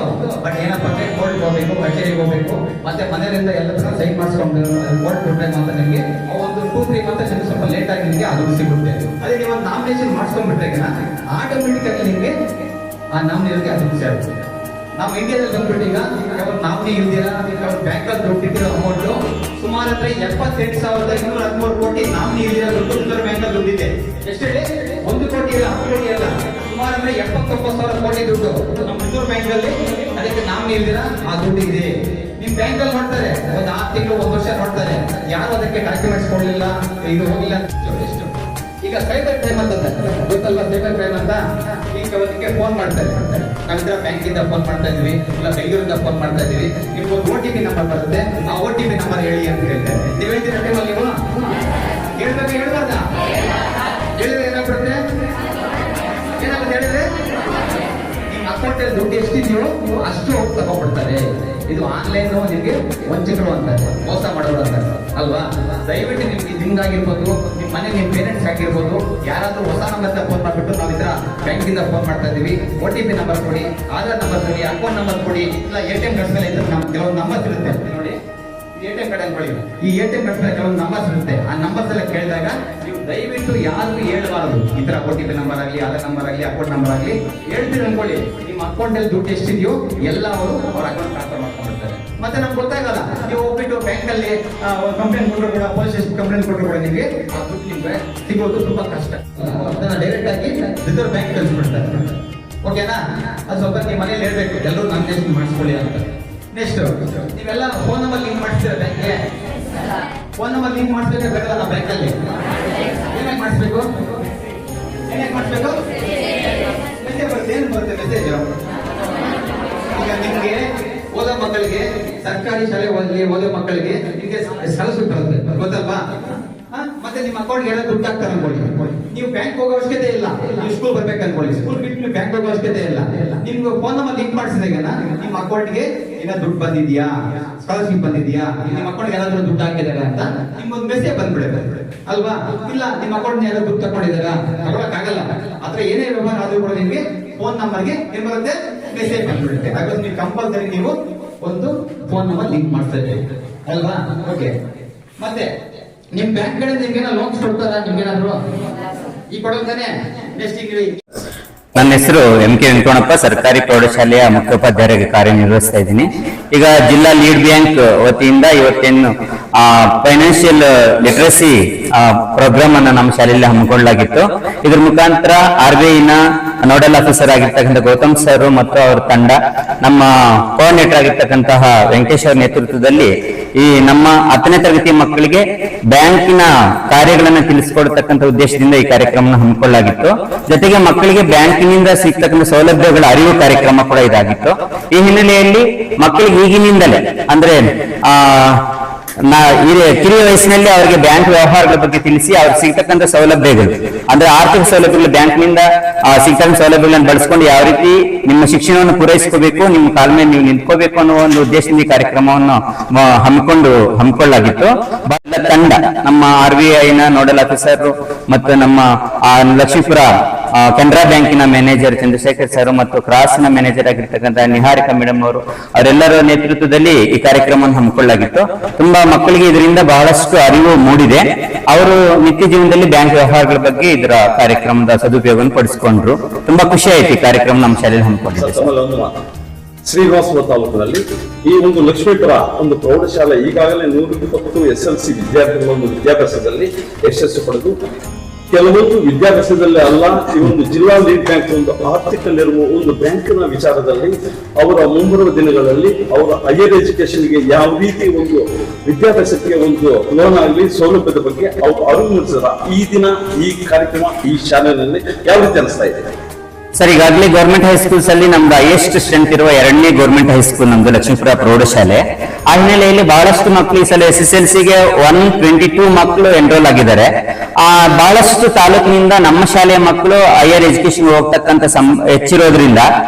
ಬಟ್ ಏನಪ್ಪ ಅಂದ್ರೆ ಕೋರ್ಟ್ ಹೋಗ್ಬೇಕು, ಕಚೇರಿಗೆ ಹೋಗ್ಬೇಕು, ಮತ್ತೆ ಮನೆಯಿಂದ ಎಲ್ಲ ಸೈನ್ ಮಾಡಿಸ್ಕೊಂಡು ಕೋರ್ಟ್ ಕೊಟ್ಟರೆ ಮಾತ್ರ ನಿಮಗೆ ಒಂದು 2-3 ಮಂತ್ ನಿಮ್ಗೆ ಸ್ವಲ್ಪ ಲೇಟ್ ಆಗಿ ನಿಮಗೆ ಅದು ಸಿಗುತ್ತೆ. ಅದೇ ನೀವು ಒಂದು ನಾಮಿನೇಷನ್ ಮಾಡಿಸ್ಕೊಂಡ್ಬಿಟ್ರೆ ಆಟೋಮೆಟಿಕ್ ಆಗಿ ನಿಮಗೆ ಆ ನಾಮಿನಿ ಅದು ಆಗುತ್ತೆ. ನಾವು ಇಂಡಿಯಾದಲ್ಲಿ ಬಂದ್ಬಿಟ್ಟು ಈಗ ನಾಮಿನಿ ಇಲ್ದಿರಾ ಬ್ಯಾಂಕಲ್ಲಿ ದುಡ್ಡಿಟ್ಟಿರೋ ಅಮೌಂಟ್ ಸುಮಾರು 78,513 ಕೋಟಿ ನಾಮಿನಿ ಇಲ್ದಿರೋ ದುಡ್ಡು ರಿಸರ್ವ್ ಬ್ಯಾಂಕಲ್ಲಿ ದುಡ್ಡಿದೆ. ಎಷ್ಟು ಹೇಳಿ? 1 ಕೋಟಿ ಇಲ್ಲ, 10 ಕೋಟಿ ಅಲ್ಲ, ಸುಮಾರು 79,000 ಕೋಟಿ ದುಡ್ಡು ನಮ್ಮ ರಿಸರ್ವ್ ಬ್ಯಾಂಕ್ ಅಲ್ಲಿ ಅದಕ್ಕೆ ನಾಮಿನಿ ಇಲ್ದಿರಾ ಆ ದುಡ್ಡು ಇದೆ. ನಿಮ್ ಬ್ಯಾಂಕ್ ಅಲ್ಲಿ ನೋಡ್ತಾರೆ, ಒಂದು 6 ತಿಂಗಳು 1 ವರ್ಷ ನೋಡ್ತಾರೆ, ಯಾರು ಅದಕ್ಕೆ ಡಾಕ್ಯುಮೆಂಟ್ಸ್ ಕೊಡ್ಲಿಲ್ಲ, ಇದು ಹೋಗಿಲ್ಲ. ಎಷ್ಟು ಈಗ ಸೈಬರ್ ಕ್ರೈಮ್ ಅಂತ ಗೊತ್ತಲ್ವಾ? ಸೈಬರ್ ಕ್ರೈಮ್ ಅಂತ ಈಗ ಅದಕ್ಕೆ ಫೋನ್ ಮಾಡ್ತಾರೆ, ನಾವಿದ್ರ ಬ್ಯಾಂಕಿಂದ ಫೋನ್ ಮಾಡ್ತಾ ಇದೀವಿ, ಇಲ್ಲ ಬೆಂಗಳೂರಿಂದ ಫೋನ್ ಮಾಡ್ತಾ ಇದೀವಿ, ನಿಮ್ಗೆ ಒಂದು OTP ನಂಬರ್ ಬರುತ್ತೆ, ಆ OTP ನಂಬರ್ ಹೇಳಿ ಅಂತ ಹೇಳ್ತಾರೆ. ನೀವು ಹೇಳ್ತೀರಾ ಟೈಮಲ್ಲಿ? ನೀವು ಹೇಳ್ಬೇಕು, ಹೇಳ್ಬಾರ್ದ? ಹೇಳಿದ್ರೆ ಏನಾಗ್ಬಿಡುತ್ತೆ? ಏನಾಗುತ್ತೆ ಹೇಳಿದ್ರೆ ನಿಮ್ಮ ಅಕೌಂಟ್ ಅಲ್ಲಿ ದುಡ್ಡು ಎಷ್ಟಿದೆಯೋ ಅಷ್ಟು ಹೋಗಿ ತಗೊಂಡ್ಬಿಡ್ತಾರೆ. ಇದು ಆನ್ಲೈನ್ ನಿಮಗೆ ವಂಚಕರು ಅಂತಾರೆ, ಮೋಸ ಮಾಡೋರು ಅಂತಾರೆ ಅಲ್ವಾ? ದಯವಿಟ್ಟು ನಿಮ್ಗೆ ಹಿಂಗಾಗಿರ್ಬೋದು, ನಿಮ್ಮ ಮನೆ ನಿಮ್ಮ ಪೇರೆಂಟ್ಸ್ ಆಗಿರ್ಬೋದು, ಯಾರಾದ್ರೂ ಹೊಸ ನಂಬರ್ ಫೋನ್ ಮಾಡ್ಬಿಟ್ಟು ನಾವು ಇದ್ರ ಬ್ಯಾಂಕಿಂದ ಫೋನ್ ಮಾಡ್ತಾ ಇದೀವಿ, OTP ನಂಬರ್ ಕೊಡಿ, ಆಧಾರ್ ನಂಬರ್ ಕೊಡಿ, ಅಕೌಂಟ್ ನಂಬರ್ ಕೊಡಿ, ಇಲ್ಲ ATM ಕಾರ್ಡ್ ಮೇಲೆ ಇದ್ರೆ ನಮ್ಗೆ ಕೆಲವೊಂದು ನಂಬರ್ ಇರುತ್ತೆ ನೋಡಿ, ATM ಕಾರ್ಡ್ ಅನ್ಕೊಳ್ಳಿ, ಈ ATM ಕಾರ್ಡ್ ಮೇಲೆ ಕೆಲವೊಂದು ನಂಬರ್ಸ್ ಇರುತ್ತೆ, ಆ ನಂಬರ್ಸ್ ಎಲ್ಲ ಕೇಳಿದಾಗ ನೀವು ದಯವಿಟ್ಟು ಯಾರಿಗೂ ಹೇಳ್ಬಾರದು. ಈ ತರ OTP ನಂಬರ್ ಆಗಲಿ, ಆಧಾರ್ ನಂಬರ್ ಆಗಲಿ, ಅಕೌಂಟ್ ನಂಬರ್ ಆಗಲಿ ಹೇಳ್ತೀರಿ ಅನ್ಕೊಳ್ಳಿ, ನಿಮ್ಮ ಅಕೌಂಟ್ ಅಲ್ಲಿ ದುಡ್ಡು ಎಷ್ಟಿದೆಯೋ ಎಲ್ಲ ಅವರು ಅವ್ರ ಅಕೌಂಟ್ ಟ್ರಾನ್ಸ್ಫರ್ ಮಾಡ್ಕೊಂಡಿರ್ತಾರೆ. ಮತ್ತೆ ನಮ್ಗೆ ಗೊತ್ತಾಗಲ್ಲ, ನೀವು ಹೋಗ್ಬಿಟ್ಟು ಬ್ಯಾಂಕ್ ಅಲ್ಲಿ ಕಂಪ್ಲೇಂಟ್ ಕೊಟ್ಟರು ಕೂಡ, ಪೊಲೀಸ್ ಸ್ಟೇಷನ್ ಕಂಪ್ಲೇಂಟ್ ಕೊಟ್ಟರು ಕೂಡ ನಿಮಗೆ ಆ ದುಡ್ಡು ನಿಮ್ಗೆ ಸಿಗೋದು ತುಂಬಾ ಕಷ್ಟ. ಅದನ್ನ ಡೈರೆಕ್ಟ್ ಆಗಿ ರಿಸರ್ವ್ ಬ್ಯಾಂಕ್ ಕಳಿಸ್ಬಿಡ್ತಾರೆ. ಓಕೆನಾ? ಅದು ಸ್ವಲ್ಪ ನಿಮ್ಮ ಮನೇಲಿ ಹೇಳ್ಬೇಕು, ಎಲ್ಲರೂ ನಾಮಿನೇಷನ್ ಮಾಡಿಸ್ಕೊಳ್ಳಿ ಅಂತ. ನೆಕ್ಸ್ಟ್, ನೀವೆಲ್ಲ ಫೋನ್ ನಂಬರ್ ಲಿಂಕ್ ಮಾಡ್ತೀರಾ ಬ್ಯಾಂಕ್ಗೆ? ಫೋನ್ ನಂಬರ್ ಲಿಂಕ್ ಮಾಡಿಸ್ಬೇಕಾಗಲ್ಲ ನಾವು ಬ್ಯಾಂಕಲ್ಲಿ. ಏನಾಗಿ ಮಾಡಿಸ್ಬೇಕು? ಏನಾಗಿ ಮಾಡಿಸ್ಬೇಕು? ಮೆಸೇಜ್ ಬರುತ್ತೆ. ಏನು ಬರುತ್ತೆ ಮೆಸೇಜ್? ಈಗ ನಿಮ್ಗೆ ಓದೋ ಮಕ್ಕಳಿಗೆ, ಸರ್ಕಾರಿ ಶಾಲೆ ಓದೋ ಮಕ್ಕಳಿಗೆ ನಿಮ್ಗೆ ಸ್ಕಾಲರ್ಶಿಪ್ ಬರುತ್ತೆ, ಗೊತ್ತಲ್ವಾ? ಮತ್ತೆ ನಿಮ್ಮ ಅಕೌಂಟ್ ಎಲ್ಲ ದುಡ್ಡು ಹಾಕ್ತಾರೆ ಅನ್ಕೊಳ್ಳಿ, ನೀವು ಬ್ಯಾಂಕ್ ಹೋಗೋ ಅವಶ್ಯಕತೆ ಇಲ್ಲ, ನೀವು ಸ್ಕೂಲ್ ಬರ್ಬೇಕು ಅನ್ಕೊಳ್ಳಿ, ಸ್ಕೂಲ್ ಬಿಟ್ಟು ನೀವು ಬ್ಯಾಂಕ್ ಹೋಗೋ ಅವಶ್ಯಕತೆ ಇಲ್ಲ. ನಿಮ್ಗೆ ಫೋನ್ ನಂಬರ್ ಲಿಂಕ್ ಮಾಡಿಸಿದಾಗ ನಿಮ್ಮ ಅಕೌಂಟ್ಗೆ ಏನೋ ದುಡ್ಡು ಬಂದಿದ್ಯಾ, ಸ್ಕಾಲರ್ಶಿಪ್ ಬಂದಿದ್ಯಾ, ನಿಮ್ಮ ಅಕೌಂಟ್ಗೆ ಏನಾದ್ರೂ ದುಡ್ಡು ಹಾಕಿದಾರೆ ಅಂತ ನಿಮ್ಗೊಂದು ಮೆಸೇಜ್ ಬಂದ್ಬಿಡುತ್ತೆ ಅಲ್ವಾ? ಇಲ್ಲ ನಿಮ್ಮ ಅಕೌಂಟ್ ಯಾರೋ ದುಡ್ಡು ತಗೊಂಡಿದಾರ, ತಗೊಳಕ್ಕಾಗಲ್ಲ, ಆತರ ಏನೇ ವ್ಯವಹಾರ ಆದ್ರೂ ಕೂಡ ನಿಮ್ಗೆ ಫೋನ್ ನಂಬರ್ಗೆ ಏನ್ ಬರುತ್ತೆ? ಮೆಸೇಜ್ ಬಂದ್ಬಿಡುತ್ತೆ. ಹಾಗಾಗಿ ನೀವು ಕಂಪಲ್ಸರಿ ನೀವು ಒಂದು ಫೋನ್ ನಂಬರ್ ಲಿಂಕ್ ಮಾಡ್ತಾ ಇದ್ದೀರಿ ಅಲ್ವಾ? ಓಕೆ. ಮತ್ತೆ ನಿಮ್ ಬ್ಯಾಂಕ್ ಗಳಿಂದ ನಿಮ್ಗೇನೋ ಲೋನ್ಸ್ ಕೊಡ್ತಾರ? ನಿಮ್ಗೇನಾದ್ರು ಈ ಕೊಡೋದಾನೆ? ನೆಕ್ಸ್ಟ್ ಈಗ ನನ್ನ ಹೆಸರು MK ವೆಂಕಟಪ್ಪ, ಸರ್ಕಾರಿ ಪ್ರೌಢಶಾಲೆಯ ಮುಖ್ಯೋಪಾಧ್ಯಾಯರಾಗಿ ಕಾರ್ಯನಿರ್ವಹಿಸ್ತಾ ಇದ್ದೀನಿ. ಈಗ ಜಿಲ್ಲಾ ಲೀಡ್ ಬ್ಯಾಂಕ್ ವತಿಯಿಂದ ಇವತ್ತೇನು ಫೈನಾನ್ಷಿಯಲ್ ಲಿಟರಸಿ ಪ್ರೋಗ್ರಾಮ್ ಅನ್ನು ನಮ್ಮ ಶಾಲೆಯಲ್ಲಿ ಹಮ್ಮಿಕೊಳ್ಳಲಾಗಿತ್ತು. ಇದ್ರ ಮುಖಾಂತರ RBI ನ ನೋಡಲ್ ಆಫೀಸರ್ ಆಗಿರ್ತಕ್ಕಂಥ ಗೌತಮ್ ಸರ್ ಮತ್ತು ಅವರ ತಂಡ, ನಮ್ಮ ಕೋಆರ್ಡಿನೇಟರ್ ಆಗಿರ್ತಕ್ಕಂತಹ ವೆಂಕಟೇಶ್ ಅವರ ನೇತೃತ್ವದಲ್ಲಿ ಈ ನಮ್ಮ 10ನೇ ತರಗತಿ ಮಕ್ಕಳಿಗೆ ಬ್ಯಾಂಕಿನ ಕಾರ್ಯಗಳನ್ನು ತಿಳಿಸಿಕೊಡ್ತಕ್ಕಂಥ ಉದ್ದೇಶದಿಂದ ಈ ಕಾರ್ಯಕ್ರಮ ಹಮ್ಮಿಕೊಳ್ಳಲಾಗಿತ್ತು. ಜೊತೆಗೆ ಮಕ್ಕಳಿಗೆ ಬ್ಯಾಂಕಿನಿಂದ ಸಿಗ್ತಕ್ಕಂಥ ಸೌಲಭ್ಯಗಳ ಅರಿವು ಕಾರ್ಯಕ್ರಮ ಕೂಡ ಇದಾಗಿತ್ತು. ಈ ಹಿನ್ನೆಲೆಯಲ್ಲಿ ಮಕ್ಕಳಿಗೆ ಈಗಿನಿಂದಲೇ ಅಂದ್ರೆ ಕಿರಿಯ ವಯಸ್ಸಿನಲ್ಲಿ ಅವರಿಗೆ ಬ್ಯಾಂಕ್ ವ್ಯವಹಾರಗಳ ಬಗ್ಗೆ ತಿಳಿಸಿ ಅವ್ರಿಗೆ ಸಿಗ್ತಕ್ಕಂಥ ಸೌಲಭ್ಯಗಳು ಅಂದ್ರೆ ಆರ್ಥಿಕ ಸೌಲಭ್ಯಗಳು, ಬ್ಯಾಂಕ್ನಿಂದ ಸಿಗ್ತಕ್ಕಂಥ ಸೌಲಭ್ಯಗಳನ್ನು ಬಳಸ್ಕೊಂಡು ಯಾವ ರೀತಿ ನಿಮ್ಮ ಶಿಕ್ಷಣವನ್ನು ಪೂರೈಸ್ಕೋಬೇಕು, ನಿಮ್ಮ ಕಾಲ ಮೇಲೆ ನೀವು ನಿಂತ್ಕೋಬೇಕು ಅನ್ನೋ ಒಂದು ಉದ್ದೇಶದಿಂದ ಈ ಕಾರ್ಯಕ್ರಮವನ್ನು ಹಮ್ಮಿಕೊಳ್ಳಲಾಗಿತ್ತು. ತಂಡ ನಮ್ಮ RBI ನ ನೋಡಲ್ ಆಫೀಸರ್ ಮತ್ತು ನಮ್ಮ ಲಕ್ಷ್ಮೀಪುರ ಕೆನರಾ ಬ್ಯಾಂಕಿನ ಮ್ಯಾನೇಜರ್ ಚಂದ್ರಶೇಖರ್ ಸರ್ ಮತ್ತು ಕ್ರಾಸ್ ನ ಮ್ಯಾನೇಜರ್ ಆಗಿರ್ತಕ್ಕಂಥ ನಿಹಾರಿಕಾ ಮೇಡಮ್ ಅವರು, ಅವರೆಲ್ಲರ ನೇತೃತ್ವದಲ್ಲಿ ಈ ಕಾರ್ಯಕ್ರಮವನ್ನು ಹಮ್ಮಿಕೊಳ್ಳಲಾಗಿತ್ತು. ತುಂಬಾ ಮಕ್ಕಳಿಗೆ ಇದರಿಂದ ಬಹಳಷ್ಟು ಅರಿವು ಮೂಡಿದೆ. ಅವರು ನಿತ್ಯ ಜೀವನದಲ್ಲಿ ಬ್ಯಾಂಕ್ ವ್ಯವಹಾರಗಳ ಬಗ್ಗೆ ಇದರ ಕಾರ್ಯಕ್ರಮದ ಸದುಪಯೋಗವನ್ನು ಪಡಿಸಿಕೊಂಡ್ರು. ತುಂಬಾ ಖುಷಿ ಆಯ್ತು ಈ ಕಾರ್ಯಕ್ರಮ ನಮ್ಮ ಶಾಲೆಯಲ್ಲಿ ಹಮ್ಮಿಕೊಂಡಿದೆ. ಶ್ರೀನಿವಾಸಪುರ ತಾಲೂಕಿನಲ್ಲಿ ಈ ಒಂದು ಲಕ್ಷ್ಮೀಪುರ ಒಂದು ಪ್ರೌಢಶಾಲೆ ಈಗಾಗಲೇ 120 SLC ವಿದ್ಯಾರ್ಥಿಗಳ ಒಂದು ವಿದ್ಯಾಭ್ಯಾಸದಲ್ಲಿ ಯಶಸ್ಸು ಪಡೆದು, ಕೆಲವೊಂದು ವಿದ್ಯಾಭ್ಯಾಸದಲ್ಲಿ ಅಲ್ಲ, ಈ ಒಂದು ಜಿಲ್ಲಾ ಲೀಡ್ ಬ್ಯಾಂಕ್ ಒಂದು ಆರ್ಥಿಕ ನೆರವು ಒಂದು ಬ್ಯಾಂಕಿನ ವಿಚಾರದಲ್ಲಿ ಅವರ ಮುಂಬರುವ ದಿನಗಳಲ್ಲಿ ಅವರ ಹೈಯರ್ ಎಜುಕೇಶನ್ಗೆ ಯಾವ ರೀತಿ ಒಂದು ವಿದ್ಯಾಭ್ಯಾಸಕ್ಕೆ ಒಂದು ಲೋನ್ ಆಗಲಿ ಸೌಲಭ್ಯದ ಬಗ್ಗೆ ಅವರು ಅರಿವು ಮೂಡಿಸಿದ ಈ ದಿನ ಈ ಕಾರ್ಯಕ್ರಮ ಈ ಶಾಲೆಯಲ್ಲಿ ಯಾವ ರೀತಿ ಅನಿಸ್ತಾ ಇದೆ? ಸರ್, ಈಗಾಗಲೇ ಗೌರ್ಮೆಂಟ್ ಹೈಸ್ಕೂಲ್ಸ್ ಅಲ್ಲಿ ನಮ್ದು ಹೈಯೆಸ್ಟ್ ಸ್ಟ್ರೆಂತ್ ಇರುವ 2ನೇ ಗೌರ್ಮೆಂಟ್ ಹೈಸ್ಕೂಲ್ ನಮ್ದು ಲಕ್ಷ್ಮೀಪುರ ಪ್ರೌಢಶಾಲೆ. ಆ ಹಿನ್ನೆಲೆಯಲ್ಲಿ ಬಹಳಷ್ಟು ಮಕ್ಕಳು ಈ ಸಲ SSLCಗೆ 122 ಮಕ್ಕಳು ಎನ್ರೋಲ್ ಆಗಿದ್ದಾರೆ. ಬಹಳಷ್ಟು ತಾಲೂಕಿನಿಂದ ನಮ್ಮ ಶಾಲೆಯ ಮಕ್ಕಳು ಹೈಯರ್ ಎಜುಕೇಶನ್ ಹೋಗ್ತಕ್ಕಂಥ ಹೆಚ್ಚಿರೋದ್ರಿಂದ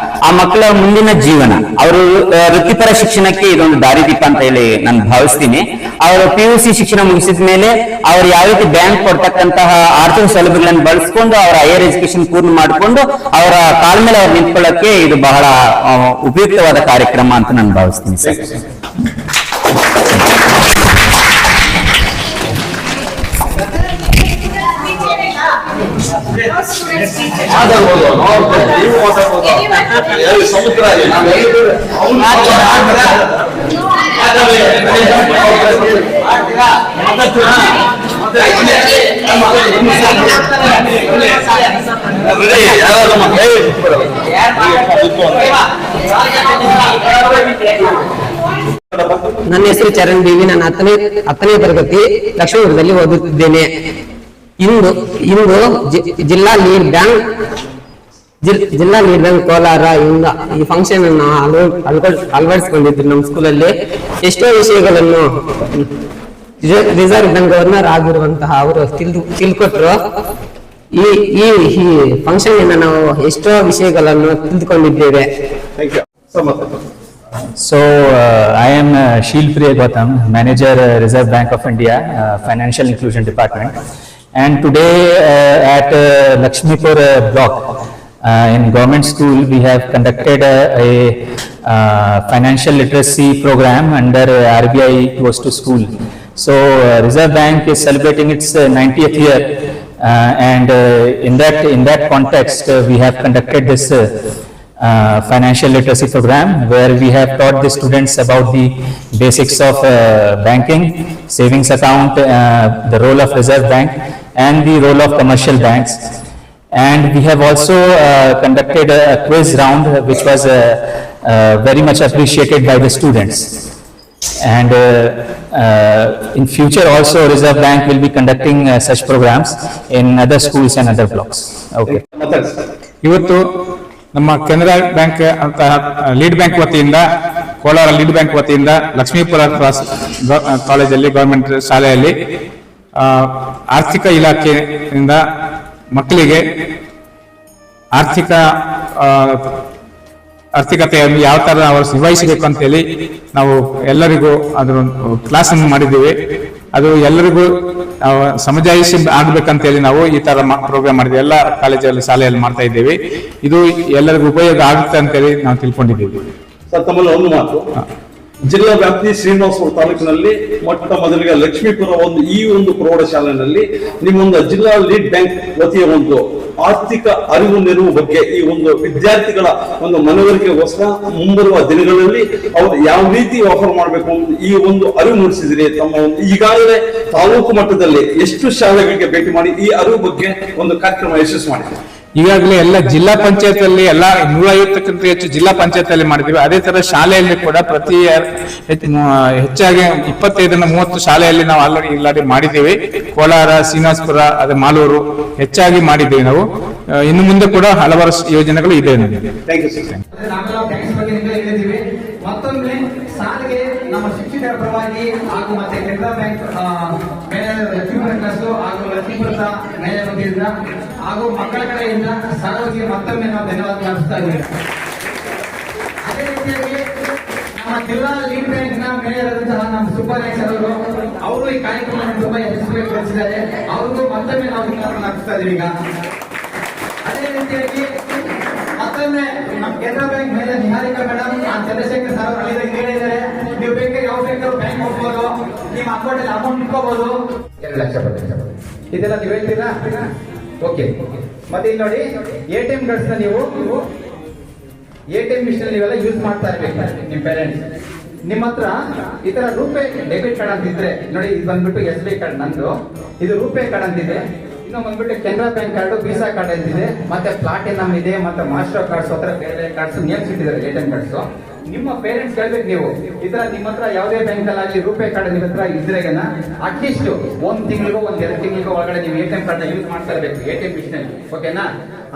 ಆ ಮಕ್ಕಳ ಮುಂದಿನ ಜೀವನ, ಅವರು ವೃತ್ತಿಪರ ಶಿಕ್ಷಣಕ್ಕೆ ಇದೊಂದು ದಾರಿದೀಪ ಅಂತ ಹೇಳಿ ನಾನು ಭಾವಿಸ್ತೀನಿ. ಅವರು PUC ಶಿಕ್ಷಣ ಮುಗಿಸಿದ ಮೇಲೆ ಅವರು ಯಾವ ರೀತಿ ಬ್ಯಾಂಕ್ ಕೊಡ್ತಕ್ಕಂತಹ ಆರ್ಥಿಕ ಸೌಲಭ್ಯಗಳನ್ನು ಬಳಸಿಕೊಂಡು ಅವರ ಹೈಯರ್ ಎಜುಕೇಶನ್ ಪೂರ್ಣ ಮಾಡಿಕೊಂಡು ಅವರ ಕಾಲ ಮೇಲೆ ಅವ್ರು ನಿಂತ್ಕೊಳ್ಳಕ್ಕೆ ಇದು ಬಹಳ ಉಪಯುಕ್ತವಾದ ಕಾರ್ಯಕ್ರಮ ಅಂತ ನಾನು ಭಾವಿಸ್ತೀನಿ ಸರ್. ಮಾತಾಡ್ಬೋದು, ನೀವು ಮಾತಾಡ್ಬೋದು. ಎಲ್ಲಿ ಸಮುದ್ರ ಇದೆ, ನಾವು ಎಲ್ಲಿದ್ದೇವೆ? ಅವ್ನು ನನ್ನ ಹೆಸರು ಚರಣ್ ದೇವಿ. ನಾನು ಹತ್ತನೇ ತರಗತಿ ಲಕ್ಷ್ಮೀಪುರದಲ್ಲಿ ಓದುತ್ತಿದ್ದೇನೆ. ಇಂದು ಜಿಲ್ಲಾ ಲೀಡ್ ಬ್ಯಾಂಕ್ ಕೋಲಾರ ಇಂದ ಈ ಫಂಕ್ಷನ್ ಅನ್ನು ಅಳವಡಿಸಿಕೊಂಡಿದ್ರು. ನಮ್ಮ ಸ್ಕೂಲಲ್ಲಿ ಎಷ್ಟೋ ವಿಷಯಗಳನ್ನು ರಿಸರ್ವ್ ಬ್ಯಾಂಕ್ ಗವರ್ನರ್ ಆಗಿರುವಂತಹ ಅವರು ತಿಳ್ಕೊಟ್ರು. ಈ ಫಂಕ್ಷನ್ ಇಂದ ನಾವು ಎಷ್ಟೋ ವಿಷಯಗಳನ್ನು ತಿಳಿದುಕೊಂಡಿದ್ದೇವೆ. So I am Sheel Priya Gautam, Manager, Reserve Bank of India, Financial Inclusion Department. And today at Lakshmipur block in government school, we have conducted a financial literacy program under RBI Close to School. So Reserve Bank is celebrating its 90th year, and in that context, we have conducted this financial literacy program where we have taught the students about the basics of banking, savings account, the role of Reserve Bank and the role of commercial banks. And we have also conducted a quiz round which was very much appreciated by the students. And in future also Reserve Bank will be conducting such programs in other schools and other blocks. Okay. ಇವತ್ತು ನಮ್ಮ Canara bank ಅಂತ lead bank ವತಿಯಿಂದ, Kolar lead bank ವತಿಯಿಂದ ಲಕ್ಷ್ಮೀಪುರ ಕಾಲೇಜಲ್ಲಿ government ಶಾಲೆಯಲ್ಲಿ ಆರ್ಥಿಕ ಇಲಾಖೆಯಿಂದ ಮಕ್ಕಳಿಗೆ ಆರ್ಥಿಕತೆಯನ್ನು ಯಾವ ತರ ಅವರು ನಿರ್ವಹಿಸಬೇಕು ಅಂತ ಹೇಳಿ ನಾವು ಎಲ್ಲರಿಗೂ ಅದರ ಕ್ಲಾಸ್ ಅನ್ನು ಮಾಡಿದ್ದೀವಿ. ಅದು ಎಲ್ಲರಿಗೂ ಸಮಜಾಯಿಷಿ ಆಗ್ಬೇಕಂತ ಹೇಳಿ ನಾವು ಈ ತರ ಪ್ರೋಗ್ರಾಮ್ ಮಾಡಿದ್ವಿ. ಎಲ್ಲ ಕಾಲೇಜಲ್ಲಿ ಶಾಲೆಯಲ್ಲಿ ಮಾಡ್ತಾ ಇದ್ದೀವಿ. ಇದು ಎಲ್ಲರಿಗೂ ಉಪಯೋಗ ಆಗುತ್ತೆ ಅಂತ ಹೇಳಿ ನಾವು ತಿಳ್ಕೊಂಡಿದ್ದೀವಿ. ಸರ್, ತಮ್ಮಲ್ಲಿ ಒಂದು ಮಾತು, ಜಿಲ್ಲಾ ವ್ಯಾಪ್ತಿ ಶ್ರೀನಿವಾಸಪುರ ತಾಲೂಕಿನಲ್ಲಿ ಮೊಟ್ಟ ಮೊದಲಿಗೆ ಲಕ್ಷ್ಮೀಪುರ ಈ ಒಂದು ಪ್ರೌಢಶಾಲೆಯಲ್ಲಿ ನಿಮ್ಮೊಂದು ಜಿಲ್ಲಾ ಲೀಡ್ ಬ್ಯಾಂಕ್ ವತಿಯ ಒಂದು ಆರ್ಥಿಕ ಅರಿವು ನೆರವು ಬಗ್ಗೆ ಈ ಒಂದು ವಿದ್ಯಾರ್ಥಿಗಳ ಒಂದು ಮನವರಿಕೆಗೋಸ್ಕರ ಮುಂಬರುವ ದಿನಗಳಲ್ಲಿ ಅವರು ಯಾವ ರೀತಿ ಆಫರ್ ಮಾಡಬೇಕು ಅಂತ ಈ ಒಂದು ಅರಿವು ಮೂಡಿಸಿದ್ರಿ. ತಮ್ಮ ಒಂದು ಈಗಾಗಲೇ ತಾಲೂಕು ಮಟ್ಟದಲ್ಲಿ ಎಷ್ಟು ಶಾಲೆಗಳಿಗೆ ಭೇಟಿ ಮಾಡಿ ಈ ಅರಿವು ಬಗ್ಗೆ ಒಂದು ಕಾರ್ಯಕ್ರಮ ಯಶಸ್ವಿ ಮಾಡಿದೆ? ಈಗಾಗಲೇ ಎಲ್ಲ ಜಿಲ್ಲಾ ಪಂಚಾಯತ್ ಅಲ್ಲಿ ಎಲ್ಲ 150ಕ್ಕಿಂತ ಹೆಚ್ಚು ಜಿಲ್ಲಾ ಪಂಚಾಯತ್ ಅಲ್ಲಿ ಮಾಡಿದ್ವಿ. ಅದೇ ತರ ಶಾಲೆಯಲ್ಲಿ ಕೂಡ ಪ್ರತಿ ಹೆಚ್ಚಾಗಿ 25-30 ಶಾಲೆಯಲ್ಲಿ ನಾವು ಆಲ್ರೆಡಿ ಮಾಡಿದ್ದೀವಿ. ಕೋಲಾರ, ಶ್ರೀನಿವಾಸಪುರ, ಅದೇ ಮಾಲೂರು ಹೆಚ್ಚಾಗಿ ಮಾಡಿದ್ದೀವಿ ನಾವು. ಇನ್ನು ಮುಂದೆ ಕೂಡ ಹಲವಾರು ಯೋಜನೆಗಳು ಇದೆ. ಮತ್ತೊಮ್ಮೆ ಸಾಲಿಗೆ ನಮ್ಮ ಶಿಕ್ಷಕರ ಪರವಾಗಿ ಹಾಗೂ ಮತ್ತೆ ಕೆನರಾ ಬ್ಯಾಂಕ್ ಲಕ್ಷ್ಮೀಪುರ ಕ್ಲಾಸು ಹಾಗೂ ಲಕ್ಷ್ಮೀಪುರದ ಮೇಯರ್ ವತಿಯಿಂದ ಹಾಗೂ ಮಕ್ಕಳ ಕಡೆಯಿಂದ ಸಾರ್ವಜನಿಕ ಮತ್ತೊಮ್ಮೆ ನಾವು ಧನ್ಯವಾದ ಅರ್ಪಿಸ್ತಾ ಇದ್ದೇವೆ. ಅದೇ ರೀತಿಯಾಗಿ ನಮ್ಮ ಜಿಲ್ಲಾ ಲೀಡ್ ಬ್ಯಾಂಕ್ ನ ಮೇಯರ್ ಆದಂತಹ ನಮ್ಮ ಸುಬ್ಬರಾಯ್ ಅವರು ಈ ಕಾರ್ಯಕ್ರಮವನ್ನು ತುಂಬಾ ಯಶಸ್ವಿಗೊಳಿಸಿದ್ದಾರೆ. ಅವ್ರಿಗೂ ಮತ್ತೊಮ್ಮೆ ನಾವು ಧನ್ಯವಾದ ಅರ್ಪಿಸ್ತಾ ಇದ್ದೀವಿ. ಈಗ ಅದೇ ರೀತಿಯಾಗಿ ಮತ್ತೊಮ್ಮೆ ನಮ್ಮ ಕೆನರಾ ಬ್ಯಾಂಕ್ ಮೇಲೆ ನಿಹಾರಿಕಾ ಮೇಡಮ್, ಚಂದ್ರಶೇಖರ್ ಸರ್ ಹೇಳಿದ್ದಾರೆ, ನೀವು ಬೇಕಾದ್ರೆ ಯಾವ ಬೇಕಾದ್ರೂ ಬ್ಯಾಂಕ್ ಹೋಗ್ಬೋದು, ನಿಮ್ಮ ಅಕೌಂಟ್ ಅಲ್ಲಿ ಅಮೌಂಟ್ ಇಟ್ಕೋಬಹುದು. 2 ಲಕ್ಷ ಇದೆಲ್ಲ ನೀವು ಹೇಳ್ತೀರಾ? ಓಕೆ. ಮತ್ತೆ ಇಲ್ಲಿ ನೋಡಿ, ATM ಕಾರ್ಡ್ಸ್ ನೀವು ATM ಮಿಷನ್ ನೀವೆಲ್ಲ ಯೂಸ್ ಮಾಡ್ತಾ ಇರ್ಬೇಕು. ನಿಮ್ ಪೇರೆಂಟ್ಸ್ ನಿಮ್ಮ ಹತ್ರ ಈ ತರ ರೂಪೇ ಡೆಬಿಟ್ ಕಾರ್ಡ್ ಅಂತಿದ್ರೆ ನೋಡಿ, ಇದು ಬಂದ್ಬಿಟ್ಟು SBI ಕಾರ್ಡ್ ನಂದು, ಇದು ರೂಪೇ ಕಾರ್ಡ್ ಅಂತಿದೆ. ಬಂದ್ಬಿಟ್ಟು Canara bank card, visa card ಅಂತಿದೆ, ಮತ್ತೆ ಪ್ಲಾಟಿನಮ್ ಇದೆ, ಮತ್ತೆ ಮಾಸ್ಟರ್ ಕಾರ್ಡ್ಸ್ ಹತ್ರ ಬೇರೆ ಕಾರ್ಡ್ಸ್ ನೇಮ್ಸ್ ಇಟ್ಟಿದ್ದಾರೆ ATM ಕಾರ್ಡ್ಸ್. ನಿಮ್ಮ ಪೇರೆಂಟ್ಸ್ ಹೇಳ್ಬೇಕು, ನೀವು ಈ ತರ ನಿಮ್ಮ ಹತ್ರ ಯಾವುದೇ ಬ್ಯಾಂಕ್ ಅಲ್ಲಿ ರೂಪೇ ಕಾರ್ಡ್ ನಿಮ್ಮ ಹತ್ರ ಇದ್ರೆಗನ ಅಟ್ಲೀಸ್ಟ್ 1 ತಿಂಗಳಿಗೋ 2 ತಿಂಗಳಿಗೋ ಒಳಗಡೆ ನೀವು ATM ಕಾರ್ಡ್ ಯೂಸ್ ಮಾಡ್ತಾ ಇರಬೇಕು ATM ಮಿಷನ್. ಓಕೆನಾ?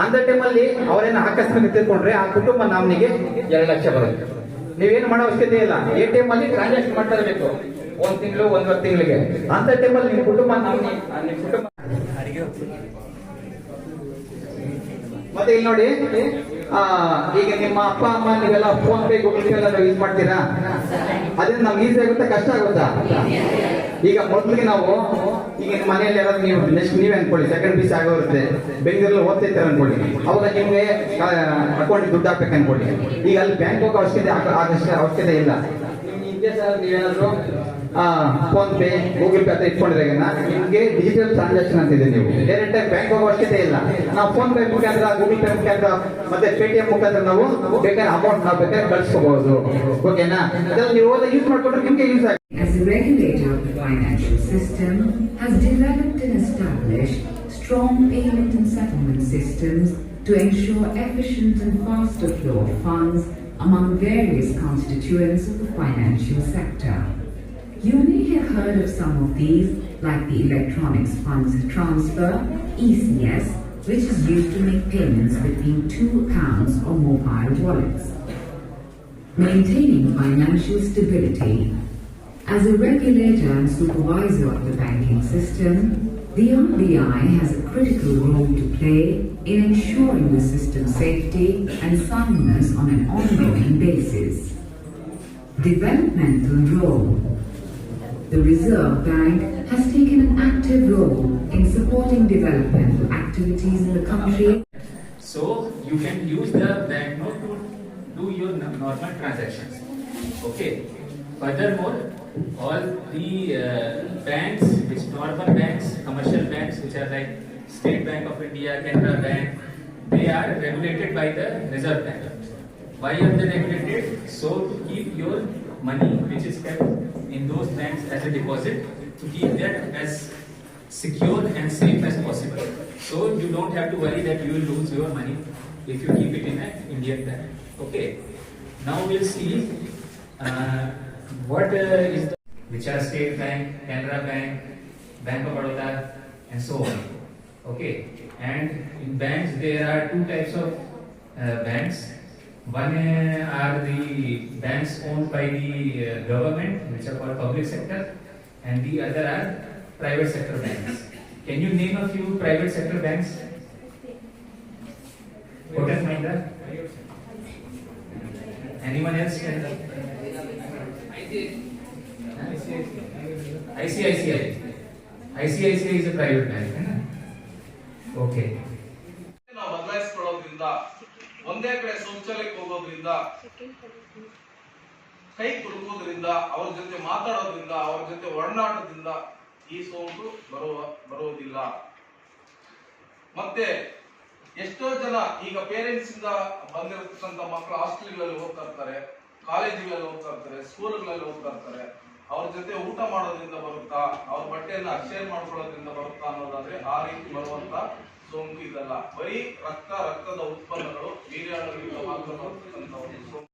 ಅಂತ ಟೈಮಲ್ಲಿ ಅವರೇನ ಆಕಸ್ಮಿಕ ತಿಳ್ಕೊಂಡ್ರೆ ಆ ಕುಟುಂಬ ನಾಮಿನಿಗೆ 2 ಲಕ್ಷ ಬರುತ್ತೆ. ನೀವೇನು ಮಾಡೋ ಅವಶ್ಯಕತೆ ಇಲ್ಲ, ATM ಅಲ್ಲಿ ಟ್ರಾನ್ಸಾಕ್ಷನ್ ಮಾಡ್ತಾ ಇರಬೇಕು 1 ತಿಂಗಳು 1.5 ತಿಂಗಳಿಗೆ. ಅಂತ ಟೈಮಲ್ಲಿ ನಿಮ್ಮ ಕುಟುಂಬ ನಾಮಿನಿ, ನಿಮ್ಮ ಕುಟುಂಬ. ಮತ್ತೆ ಇಲ್ಲಿ ನೋಡಿ, ಈಗ ನಿಮ್ಮ ಅಪ್ಪ ಅಮ್ಮ ನೀವೆಲ್ಲ ಫೋನ್ ಪೇ, ಗೂಗಲ್ ಪೇ ಎಲ್ಲ ಯೂಸ್ ಮಾಡ್ತೀರಾ? ಅದ್ರಿಂದ ನಮ್ಗೆ ಈಸಿ ಆಗುತ್ತಾ, ಕಷ್ಟ ಆಗುತ್ತಾ? ಈಗ ಮೊದಲಿಗೆ ನಾವು ಈಗ ಮನೆಯಲ್ಲಿ ಯಾರಾದ್ರೂ ನೀವು ನೆಕ್ಸ್ಟ್ ನೀವೇ ಅನ್ಕೊಳ್ಳಿ, ಸೆಕೆಂಡ್ ಪೀಸ್ ಆಗೋರುತ್ತೆ, ಬೆಂಗಳೂರಲ್ಲಿ ಓದ್ತೈತಾರೆ ಅನ್ಕೊಳ್ಳಿ, ಅವಾಗ ನಿಮ್ಗೆ ಅಕೌಂಟ್ ದುಡ್ಡು ಹಾಕ್ಬೇಕು ಅನ್ಕೊಳ್ಳಿ. ಈಗ ಅಲ್ಲಿ ಬ್ಯಾಂಕ್ ಹೋಗೋ ಅವಶ್ಯಕತೆ ಇಲ್ಲ. ನೀವೇನಾದ್ರು ಫೋನ್ ಪೇ ಗೂಗಲ್ ಪೇ ಅಂತ ಇಟ್ಕೊಂಡಿದಾಗ ನಿಮ್ಗೆ ಡಿಜಿಟಲ್ ಟ್ರಾನ್ಸಾಕ್ಷನ್ ಅಂತ ಇದೆ. ನೀವು ಡೈರೆಕ್ಟ್ ಆಗಿ ಬ್ಯಾಂಕ್ ಹೋಗೋ ಅವಶ್ಯಕತೆ ಇಲ್ಲ. ನಾವು ಫೋನ್ ಪೇ ಮುಖಾಂತರ, ಗೂಗಲ್ ಪೇ ಮುಖಾಂತರ ಮತ್ತೆ ಪೇಟಿಎಂ ಮುಖಾಂತರ ನಾವು ಬೇಕಾದ್ರೆ ಅಮೌಂಟ್ ನಾವು ಬೇಕಾದ್ರೆ ಕಳಿಸ್ಕೋಬಹುದು. ಓಕೆನಾ? ಅದರಲ್ಲಿ ನೀವು ಯೂಸ್ ಮಾಡ್ಕೊಂಡ್ರೆ ನಿಮ್ಗೆ ಯೂಸ್ ಆಗುತ್ತೆ. As a regulator of the financial system, has developed and established strong payment and settlement systems to ensure efficient and faster flow of funds among various constituents of the financial sector. You may have heard of some of these, like the Electronic Funds Transfer, ECS, which is used to make payments between two accounts or mobile wallets. Maintaining financial stability. As a regulator and supervisor of the banking system, the RBI has a critical role to play in ensuring the system's safety and soundness on an ongoing basis. Developmental role. The Reserve Bank has taken an active role in supporting developmental activities in the country. So you can use the banknote to do your normal transactions. Okay. Furthermore, all the banks, which normal banks, commercial banks, which are like State Bank of India, Canara Bank, they are regulated by the Reserve Bank. Why are they regulated? So to keep your money, which is kept in those banks as a deposit, to keep that as secure and safe as possible. So you don't have to worry that you will lose your money if you keep it in an Indian bank. Okay. Now we'll see what is the, which are State Bank, Canara Bank, Bank of Baroda, and so on. Okay. And in banks there are two types of banks. One are the banks owned by the government, which are called public sector, and the other are private sector banks. Can you name a few private sector banks? Kotak Mahindra? Anyone else can? ICICI. ICICI is a private bank. Okay. ನಾವು ಬದಲಾಯಿಸ್ಕೊಳ್ಳೋದ್ರಿಂದ, ಒಂದೇ ಕಡೆ ಶೌಚಾಲಯಕ್ಕೆ ಹೋಗೋದ್ರಿಂದ, ಕೈ ಕುಲುಕೋದ್ರಿಂದ, ಅವ್ರ ಜೊತೆ ಮಾತಾಡೋದ್ರಿಂದ, ಅವ್ರ ಜೊತೆ ಒಡನಾಟದಿಂದ ಈ ಸೋಂಕು ಬರುವುದಿಲ್ಲ. ಮತ್ತೆ ಎಷ್ಟೋ ಜನ ಈಗ ಪೇರೆಂಟ್ಸ್ ಇಂದ ಬಂದಿರತಕ್ಕಂಥ ಮಕ್ಕಳು ಹಾಸ್ಟೆಲ್ಗಳಲ್ಲಿ ಹೋಗ್ತಾ ಇರ್ತಾರೆ, ಕಾಲೇಜುಗಳಲ್ಲಿ ಹೋಗ್ತಾ ಇರ್ತಾರೆ, ಸ್ಕೂಲ್ಗಳಲ್ಲಿ ಹೋಗ್ತಾ ಇರ್ತಾರೆ. ಅವ್ರ ಜೊತೆ ಊಟ ಮಾಡೋದ್ರಿಂದ ಬರುತ್ತಾ, ಅವ್ರ ಬಟ್ಟೆಯನ್ನ ಶೇರ್ ಮಾಡ್ಕೊಳ್ಳೋದ್ರಿಂದ ಬರುತ್ತಾ ಅನ್ನೋದಾದ್ರೆ ಆ ರೀತಿ ಬರುವಂತ ಸೋಂಕು ಇದಲ್ಲ. ಬರೀ ರಕ್ತದ ಉತ್ಪನ್ನಗಳು, ವೀರ್ಯಾಣುಗಳಿಂದ ಮಾತ್ರ ಬರ್ತಕ್ಕಂಥ ಒಂದು ಸೋಂಕು.